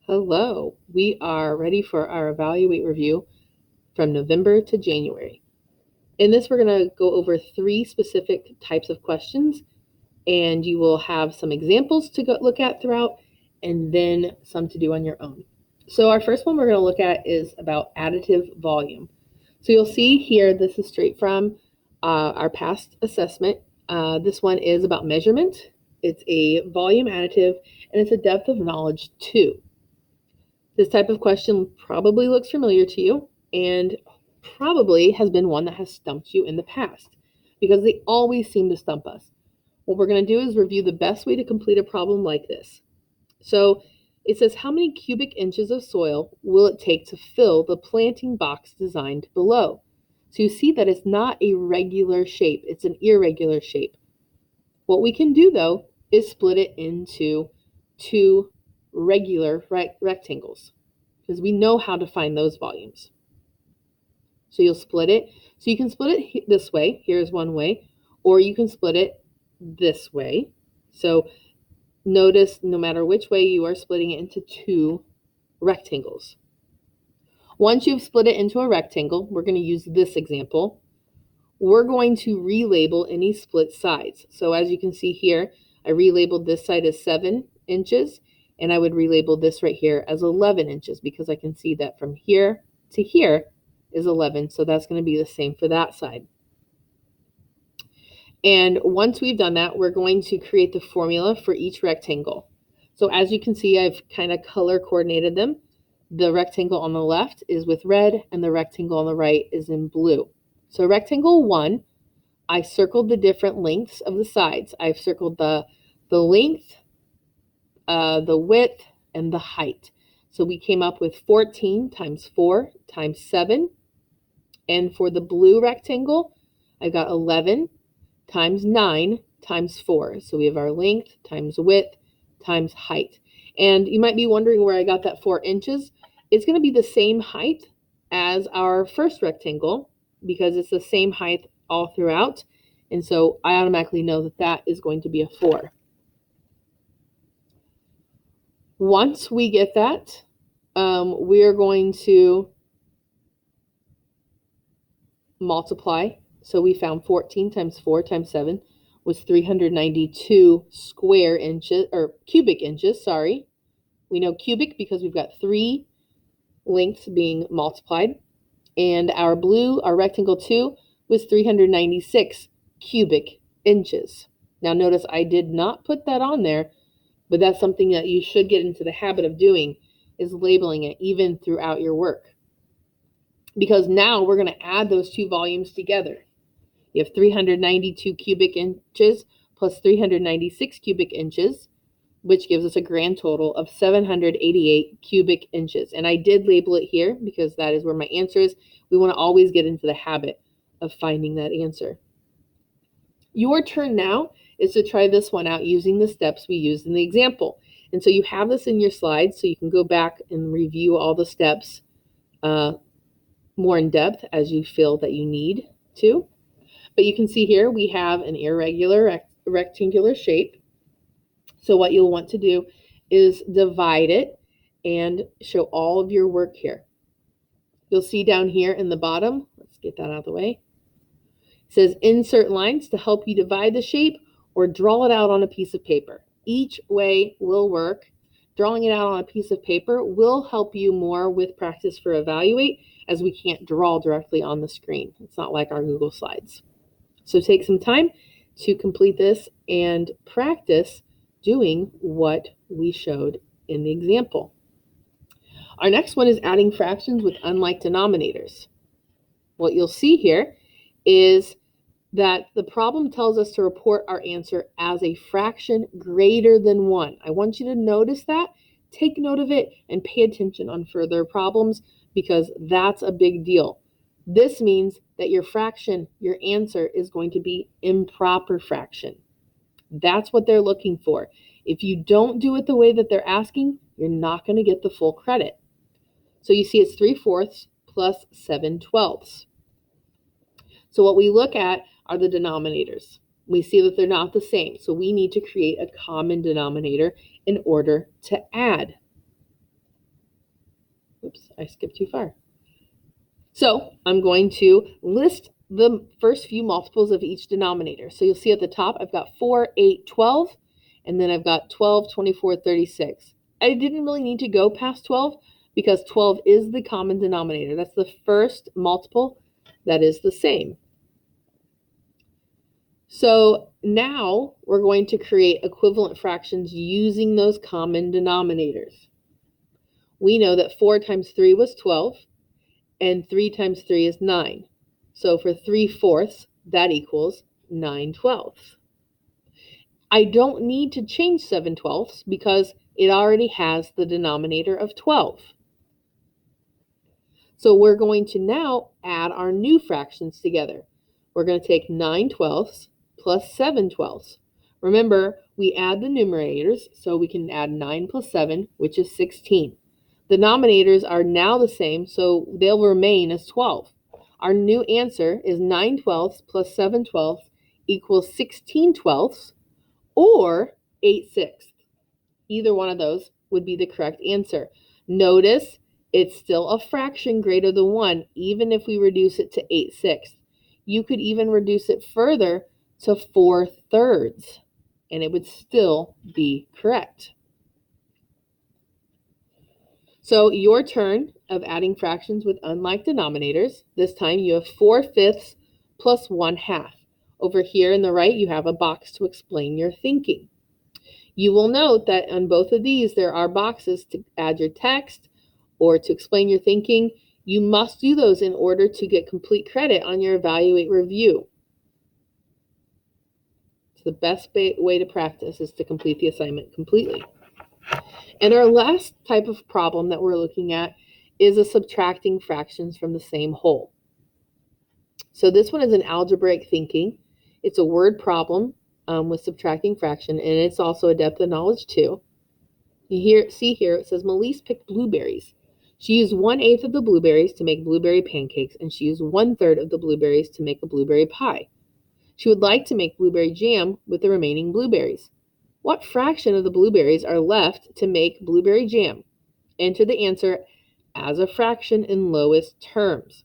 Hello, we are ready for our Evaluate review from November to January. In this, we're going to go over 3 specific types of questions, and you will have some examples to look at throughout, and then some to do on your own. So our first one we're going to look at is about additive volume. So you'll see here, this is straight from our past assessment. This one is about measurement. It's a volume additive, and it's a depth of knowledge 2. This type of question probably looks familiar to you and probably has been one that has stumped you in the past because they always seem to stump us. What we're going to do is review the best way to complete a problem like this. So it says, how many cubic inches of soil will it take to fill the planting box designed below? So you see that it's not a regular shape, it's an irregular shape. What we can do though is split it into 2 regular rectangles because we know how to find those volumes. So you'll split it. So you can split it this way. Here's one way. Or you can split it this way. So notice no matter which way you are splitting it into 2 rectangles. Once you've split it into a rectangle, we're going to use this example. We're going to relabel any split sides. So as you can see here, I relabeled this side as 7 inches. And I would relabel this right here as 11 inches because I can see that from here to here is 11. So that's going to be the same for that side. And once we've done that, we're going to create the formula for each rectangle. So as you can see, I've kind of color coordinated them. The rectangle on the left is with red and the rectangle on the right is in blue. So rectangle 1, I circled the different lengths of the sides. I've circled the length, the width, and the height. So we came up with 14 times 4 times 7. And for the blue rectangle, I got 11 times 9 times 4. So we have our length times width times height. And you might be wondering where I got that 4 inches. It's going to be the same height as our first rectangle because it's the same height all throughout. And so I automatically know that that is going to be a 4. Once we get that, we are going to multiply. So we found 14 times 4 times 7 was 392 square inches, or cubic inches, sorry. We know cubic because we've got 3 lengths being multiplied. And our rectangle 2, was 396 cubic inches. Now notice I did not put that on there, but that's something that you should get into the habit of doing, is labeling it even throughout your work. Because now we're going to add those 2 volumes together. You have 392 cubic inches plus 396 cubic inches, which gives us a grand total of 788 cubic inches. And I did label it here because that is where my answer is. We want to always get into the habit of finding that answer. Your turn now is to try this one out using the steps we used in the example. And so you have this in your slides, so you can go back and review all the steps more in depth as you feel that you need to. But you can see here we have an irregular rectangular shape. So what you'll want to do is divide it and show all of your work here. You'll see down here in the bottom, let's get that out of the way. It says insert lines to help you divide the shape or draw it out on a piece of paper. Each way will work. Drawing it out on a piece of paper will help you more with practice for Evaluate, as we can't draw directly on the screen. It's not like our Google Slides. So take some time to complete this and practice doing what we showed in the example. Our next one is adding fractions with unlike denominators. What you'll see here is that the problem tells us to report our answer as a fraction greater than 1. I want you to notice that, take note of it, and pay attention on further problems because that's a big deal. This means that your fraction, your answer, is going to be improper fraction. That's what they're looking for. If you don't do it the way that they're asking, you're not going to get the full credit. So you see it's 3/4 plus 7/12. So what we look at are the denominators. We see that they're not the same, so we need to create a common denominator in order to add. Oops, I skipped too far. So I'm going to list the first few multiples of each denominator. So you'll see at the top, I've got 4, 8, 12, and then I've got 12, 24, 36. I didn't really need to go past 12 because 12 is the common denominator. That's the first multiple that is the same. So now we're going to create equivalent fractions using those common denominators. We know that 4 times 3 was 12, and 3 times 3 is 9. So for 3/4, that equals 9/12. I don't need to change 7/12 because it already has the denominator of 12. So we're going to now add our new fractions together. We're going to take 9/12 plus 7/12. Remember, we add the numerators, so we can add 9 plus 7, which is 16. The denominators are now the same, so they'll remain as 12. Our new answer is 9/12 plus 7/12 equals 16/12 or 8/6. Either one of those would be the correct answer. Notice it's still a fraction greater than 1, even if we reduce it to 8/6. You could even reduce it further to 4/3, and it would still be correct. So your turn of adding fractions with unlike denominators. This time you have 4/5 plus 1/2. Over here in the right, you have a box to explain your thinking. You will note that on both of these, there are boxes to add your text or to explain your thinking. You must do those in order to get complete credit on your evaluate review. So the best way to practice is to complete the assignment completely. And our last type of problem that we're looking at is a subtracting fractions from the same whole. So this one is an algebraic thinking. It's a word problem with subtracting fraction, and it's also a depth of knowledge too. See here, it says Melise picked blueberries. She used 1/8 of the blueberries to make blueberry pancakes, and she used 1/3 of the blueberries to make a blueberry pie. She would like to make blueberry jam with the remaining blueberries. What fraction of the blueberries are left to make blueberry jam? Enter the answer as a fraction in lowest terms.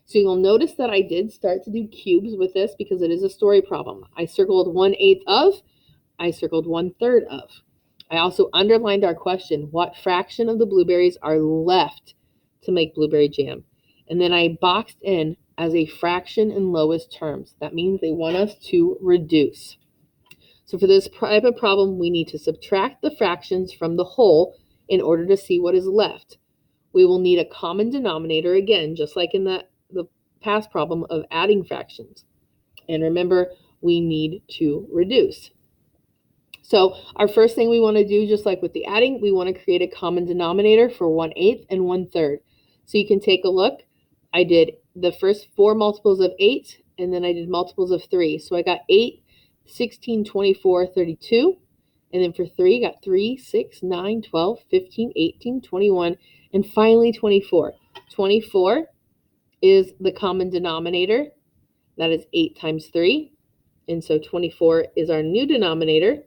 So you'll notice that I did start to do cubes with this because it is a story problem. I circled 1/8 of, I circled 1/3 of. I also underlined our question, what fraction of the blueberries are left to make blueberry jam? And then I boxed in as a fraction in lowest terms. That means they want us to reduce. So for this type of problem, we need to subtract the fractions from the whole in order to see what is left. We will need a common denominator again, just like in the past problem of adding fractions. And remember, we need to reduce. So our first thing we want to do, just like with the adding, we want to create a common denominator for 1/8 and 1/3. So you can take a look. I did the first 4 multiples of 8, and then I did multiples of 3. So I got 8, 16, 24, 32. And then for 3, got 3, 6, 9, 12, 15, 18, 21, and finally 24. 24 is the common denominator. That is 8 times 3. And so 24 is our new denominator.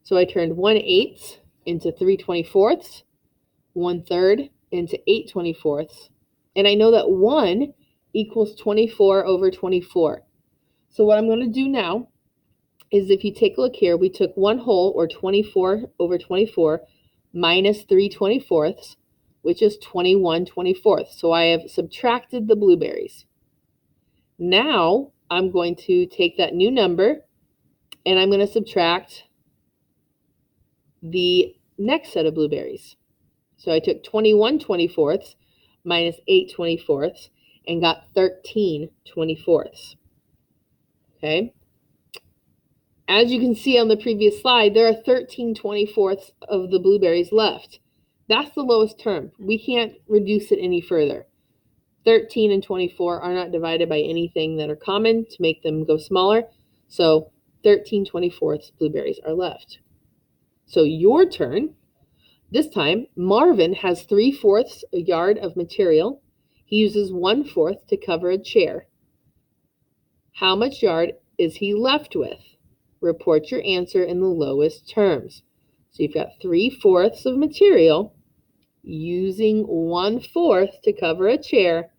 So I turned 1/8 into 3/24, 1/3 into 8/24. And I know that 1 equals 24 over 24. So what I'm going to do now is, if you take a look here, we took 1 whole, or 24 over 24, minus 3/24, which is 21/24. So I have subtracted the blueberries. Now I'm going to take that new number and I'm going to subtract the next set of blueberries. So I took 21/24 minus 8/24 and got 13/24. Okay. As you can see on the previous slide, there are 13/24 of the blueberries left. That's the lowest term. We can't reduce it any further. 13 and 24 are not divided by anything that are common to make them go smaller. So 13/24 blueberries are left. So your turn. This time, Marvin has 3/4 a yard of material. He uses 1/4 to cover a chair. How much yard is he left with? Report your answer in the lowest terms. So you've got 3/4 of material using 1/4 to cover a chair